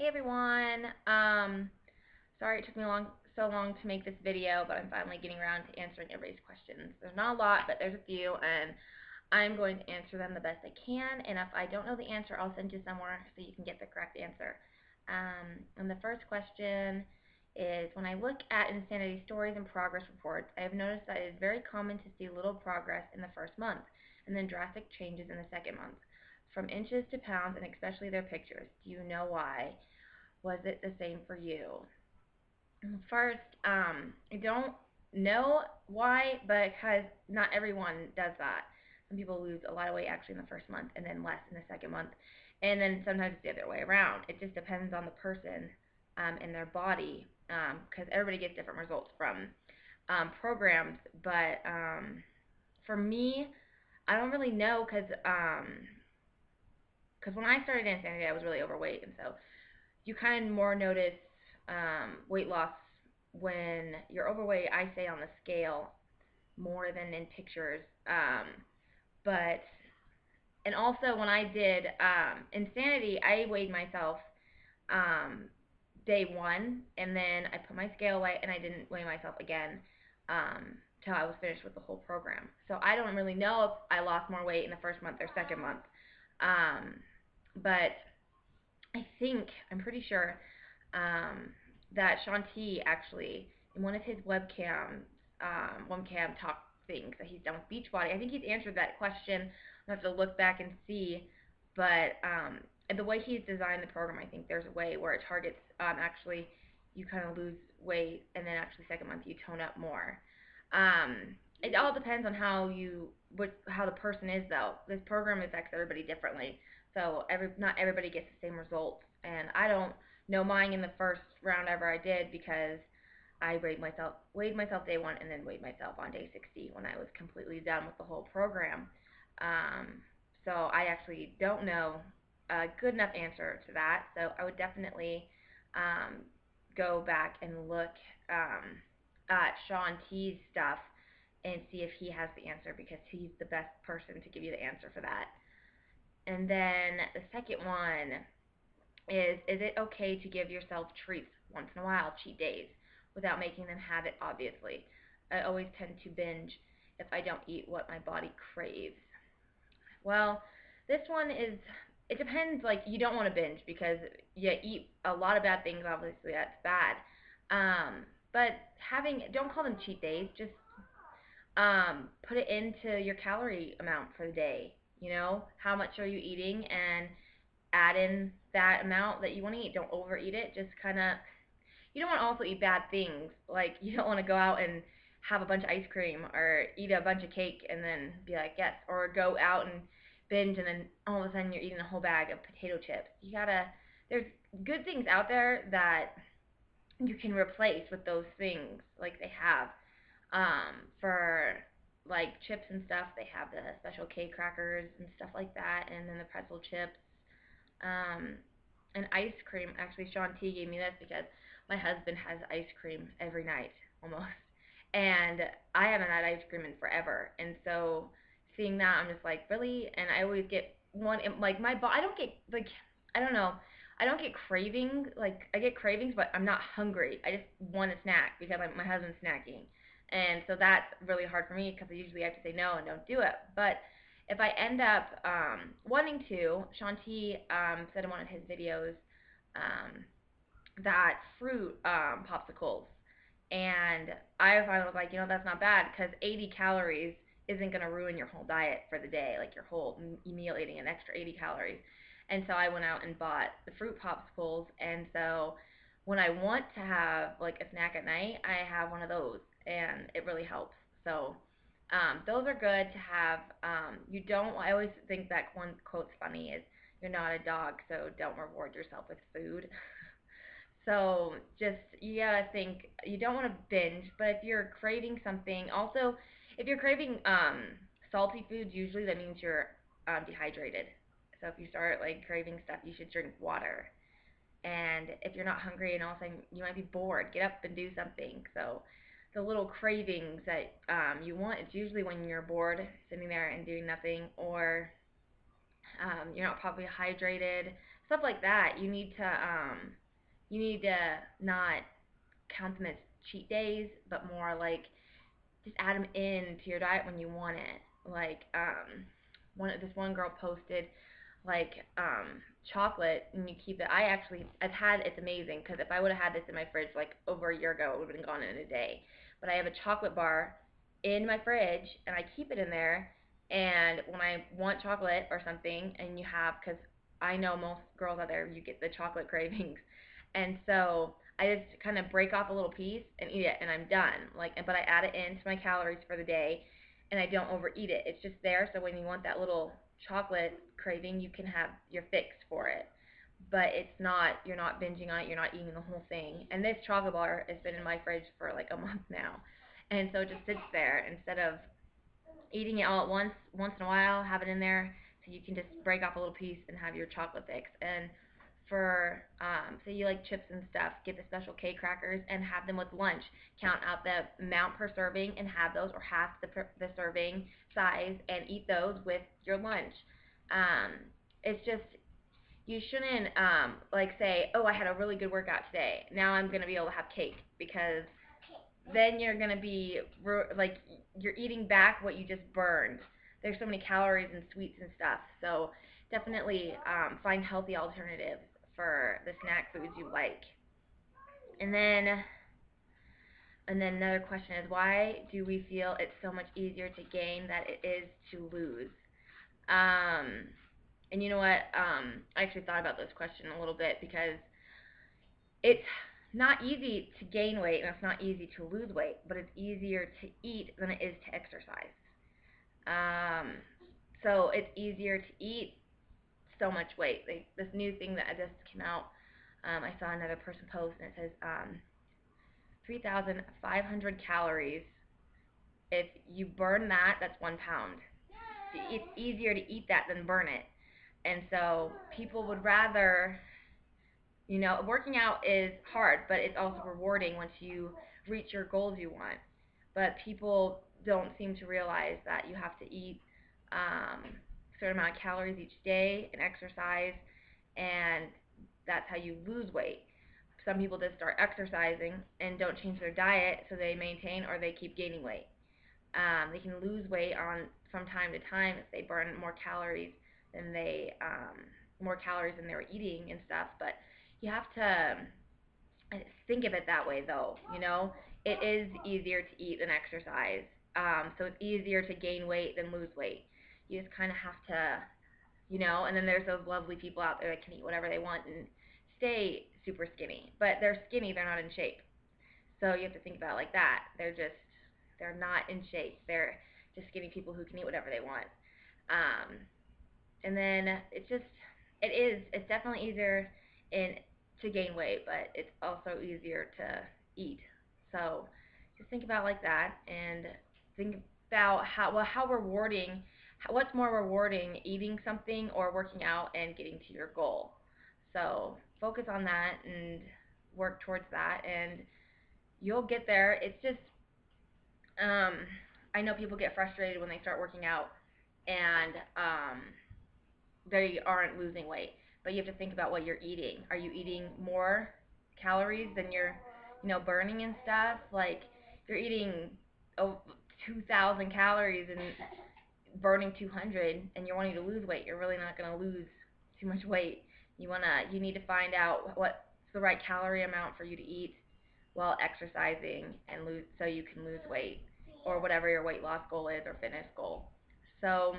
Hey everyone. Sorry it took me so long to make this video, but I'm finally getting around to answering everybody's questions. There's not a lot, but there's a few, and I'm going to answer them the best I can. And if I don't know the answer, I'll send you somewhere so you can get the correct answer. And the first question is, when I look at Insanity stories and progress reports, I have noticed that it is very common to see little progress in the first month, and then drastic changes in the second month, from inches to pounds, and especially their pictures. Do you know why? Was it the same for you? First, I don't know why, but because not everyone does that. Some people lose a lot of weight actually in the first month and then less in the second month. And then sometimes it's the other way around. It just depends on the person and their body, because everybody gets different results from programs. But for me, I don't really know because when I started Insanity, I was really overweight. And so you kind of more notice weight loss when you're overweight. I say on the scale more than in pictures. But and also when I did Insanity, I weighed myself um, day one, and then I put my scale away, and I didn't weigh myself again till I was finished with the whole program. So I don't really know if I lost more weight in the first month or second month. Um, but I'm pretty sure um, that Shaun T actually, in one of his webcam talk things that he's done with Beachbody, I think he's answered that question. I'll have to look back and see. But the way he's designed the program, I think there's a way where it targets actually you kind of lose weight, and then actually second month you tone up more. It all depends on how the person is though. This program affects everybody differently, so not everybody gets the same results. And I don't know mine in the first round ever I did, because I weighed myself day one, and then weighed myself on day 60 when I was completely done with the whole program. Um, so I actually don't know a good enough answer to that. So I would definitely um, go back and look um, at Shaun T's stuff and see if he has the answer, because he's the best person to give you the answer for that. And then the second one is it okay to give yourself treats once in a while, cheat days, without making them habit, obviously? I always tend to binge if I don't eat what my body craves. Well, this one is, it depends. Like, you don't want to binge because you eat a lot of bad things, obviously, that's bad. But don't call them cheat days, just put it into your calorie amount for the day. You know, how much are you eating, and add in that amount that you want to eat. Don't overeat it. Just kind of, you don't want to also eat bad things. Like, you don't want to go out and have a bunch of ice cream or eat a bunch of cake and then be like, yes, or go out and binge and then all of a sudden you're eating a whole bag of potato chips. There's good things out there that you can replace with those things. Like, they have for like chips and stuff. They have the special K crackers and stuff like that, and then the pretzel chips, um, and ice cream. Actually, Shaun T gave me this because my husband has ice cream every night almost, and I haven't had ice cream in forever. And so seeing that, I'm just like, really? And I always get one. Like, I don't get, like, I don't know. I don't get cravings. Like, I get cravings, but I'm not hungry. I just want a snack because my husband's snacking. And so that's really hard for me because I usually have to say no and don't do it. But if I end up wanting to, Shaun T said in one of his videos um, that fruit popsicles, and I finally was like, that's not bad, because 80 calories isn't going to ruin your whole diet for the day, like your whole meal eating an extra 80 calories. And so I went out and bought the fruit popsicles, and so when I want to have like a snack at night, I have one of those, and it really helps. So those are good to have. You don't. I always think that one quote's funny is, "You're not a dog, so don't reward yourself with food." So just, you gotta think, you don't want to binge, but if you're craving something, also if you're craving salty foods, usually that means you're dehydrated. So if you start like craving stuff, you should drink water. And if you're not hungry and all of a sudden you might be bored, get up and do something. So the little cravings that you want, it's usually when you're bored, sitting there and doing nothing, or you're not properly hydrated, stuff like that. You need to not count them as cheat days, but more like just add them in to your diet when you want it. Like this one girl posted like chocolate and you keep it. I've had it's amazing because if I would have had this in my fridge like over a year ago, it would have been gone in a day. But I have a chocolate bar in my fridge and I keep it in there. And when I want chocolate or something, and you have, because I know most girls out there, you get the chocolate cravings, and so I just kind of break off a little piece and eat it, and I'm done. Like, but I add it into my calories for the day, and I don't overeat it. It's just there, so when you want that little chocolate craving, you can have your fix for it. But it's not, you're not binging on it, you're not eating the whole thing. And this chocolate bar has been in my fridge for like a month now. And so it just sits there instead of eating it all at once in a while, have it in there so you can just break off a little piece and have your chocolate fix. And for say you like chips and stuff, get the Special K crackers and have them with lunch. Count out the amount per serving and have those, or half the serving size, and eat those with your lunch. Um, it's just, you shouldn't like say, oh, I had a really good workout today. Now I'm gonna be able to have cake, because then you're gonna be like you're eating back what you just burned. There's so many calories and sweets and stuff. So definitely find healthy alternatives for the snack foods you like. And then another question is, why do we feel it's so much easier to gain than it is to lose? Um, and you know what? I actually thought about this question a little bit, because it's not easy to gain weight and it's not easy to lose weight, but it's easier to eat than it is to exercise. Um, so it's easier to eat so much weight. Like this new thing that just came out, I saw another person post and it says 3,500 calories. If you burn that, that's 1 pound. It's easier to eat that than burn it. And so people would rather, working out is hard, but it's also rewarding once you reach your goals you want. But people don't seem to realize that you have to eat a certain amount of calories each day and exercise, and that's how you lose weight. Some people just start exercising and don't change their diet, so they maintain or they keep gaining weight. They can lose weight from time to time if they burn than they more calories than they were eating and stuff. But you have to think of it that way, though. It is easier to eat than exercise. So it's easier to gain weight than lose weight. You just kind of have to, and then there's those lovely people out there that can eat whatever they want and stay super skinny. But they're skinny, they're not in shape. So you have to think about it like that. They're not in shape. They're just skinny people who can eat whatever they want. Um, and then it's definitely easier in to gain weight, but it's also easier to eat. So just think about it like that, and think about how rewarding, what's more rewarding, eating something or working out and getting to your goal. So focus on that and work towards that, and you'll get there. It's just um, I know people get frustrated when they start working out and they aren't losing weight. But you have to think about what you're eating. Are you eating more calories than you're, burning and stuff? Like, if you're eating 2,000 calories and burning 200, and you're wanting to lose weight, you're really not going to lose too much weight. You need to find out what's the right calorie amount for you to eat while exercising and lose, so you can lose weight, or whatever your weight loss goal is or fitness goal. So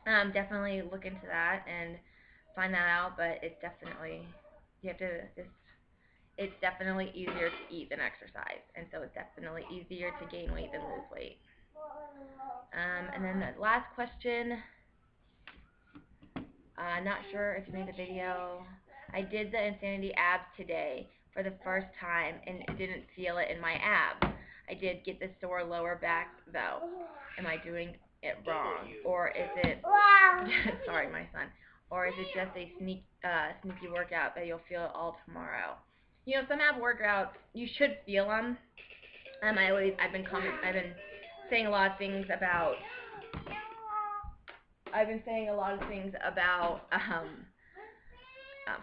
definitely look into that and find that out. But you have to just it's definitely easier to eat than exercise, and so it's definitely easier to gain weight than lose weight. And then the last question, not sure if you made the video. I did the Insanity abs today for the first time and didn't feel it in my abs. I did get the sore lower back though. Am I doing it wrong, or is it sorry, my son, or is it just a sneaky workout that you'll feel it all tomorrow? Some ab workouts you should feel them. I've been saying a lot of things about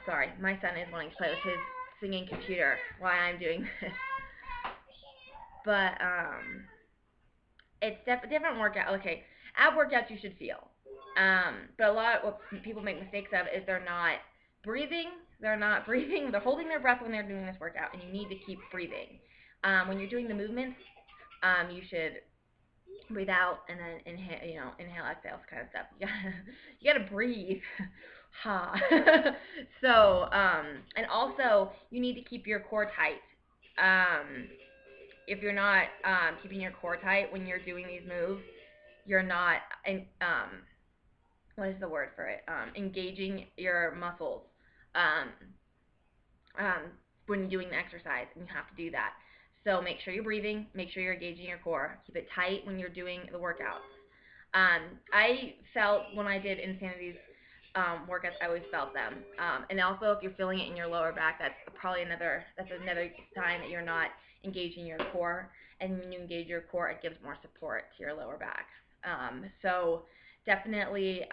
Sorry, my son is wanting to play with his singing computer while I'm doing this. But it's different workout. Okay, ab workouts you should feel. But a lot of what people make mistakes of is they're not breathing. They're not breathing. They're holding their breath when they're doing this workout, and you need to keep breathing. When you're doing the movements, you should breathe out and then inhale. Inhale, exhale, kind of stuff. You gotta breathe. Ha. So, and also you need to keep your core tight. Um, if you're not keeping your core tight when you're doing these moves, you're not what is the word for it? Engaging your muscles um, um, when you're doing the exercise, and you have to do that. So make sure you're breathing, make sure you're engaging your core, keep it tight when you're doing the workouts. I felt when I did Insanity's workouts, I always felt them. And also, if you're feeling it in your lower back, that's another sign that you're not engaging your core. And when you engage your core, it gives more support to your lower back. So definitely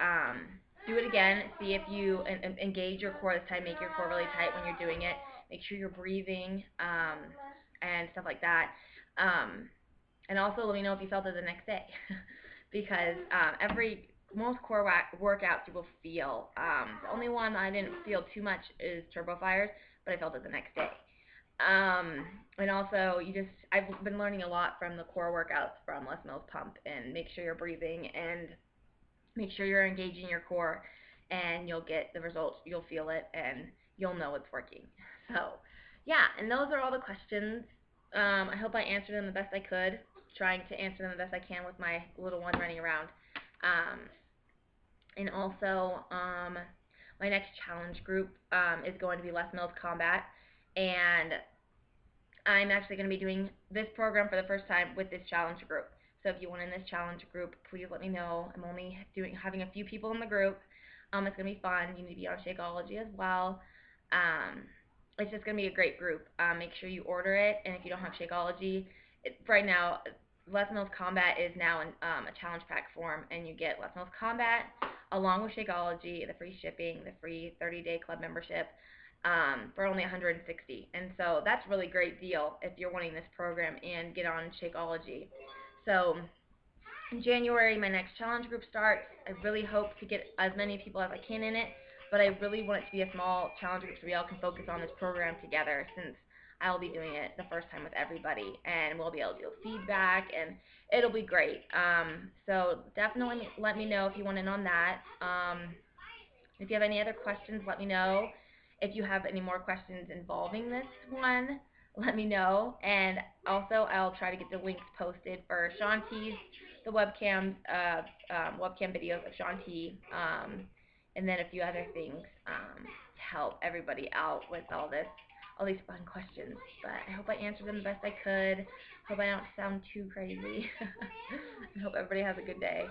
do it again. See if you engage your core this time. Make your core really tight when you're doing it. Make sure you're breathing and stuff like that. And also let me know if you felt it the next day. Because most core workouts you will feel. The only one I didn't feel too much is Turbo Fires, but I felt it the next day. And also, I've been learning a lot from the core workouts from Les Mills Pump, and make sure you're breathing and make sure you're engaging your core, and you'll get the results. You'll feel it, and you'll know it's working. So, yeah, and those are all the questions. I hope I answered them the best I could, trying to answer them the best I can with my little one running around. Um, and also, my next challenge group is going to be Les Mills Combat, and I'm actually going to be doing this program for the first time with this challenge group. So if you want in this challenge group, please let me know. I'm only having a few people in the group. It's going to be fun. You need to be on Shakeology as well. It's just going to be a great group. Make sure you order it, and if you don't have Shakeology, right now, Les Mills Combat is now in a challenge pack form, and you get Les Mills Combat along with Shakeology, the free shipping, the free 30-day club membership, for only $160. And so that's a really great deal if you're wanting this program and get on Shakeology. So in January, my next challenge group starts. I really hope to get as many people as I can in it, but I really want it to be a small challenge group so we all can focus on this program together, since I'll be doing it the first time with everybody, and we'll be able to do feedback, and it'll be great. So definitely let me know if you want in on that. If you have any other questions, let me know. If you have any more questions involving this one, let me know. And also, I'll try to get the links posted for Shaun T's, the webcam videos of Shaun T, and then a few other things to help everybody out with all these fun questions. But I hope I answered them the best I could. Hope I don't sound too crazy. I hope everybody has a good day.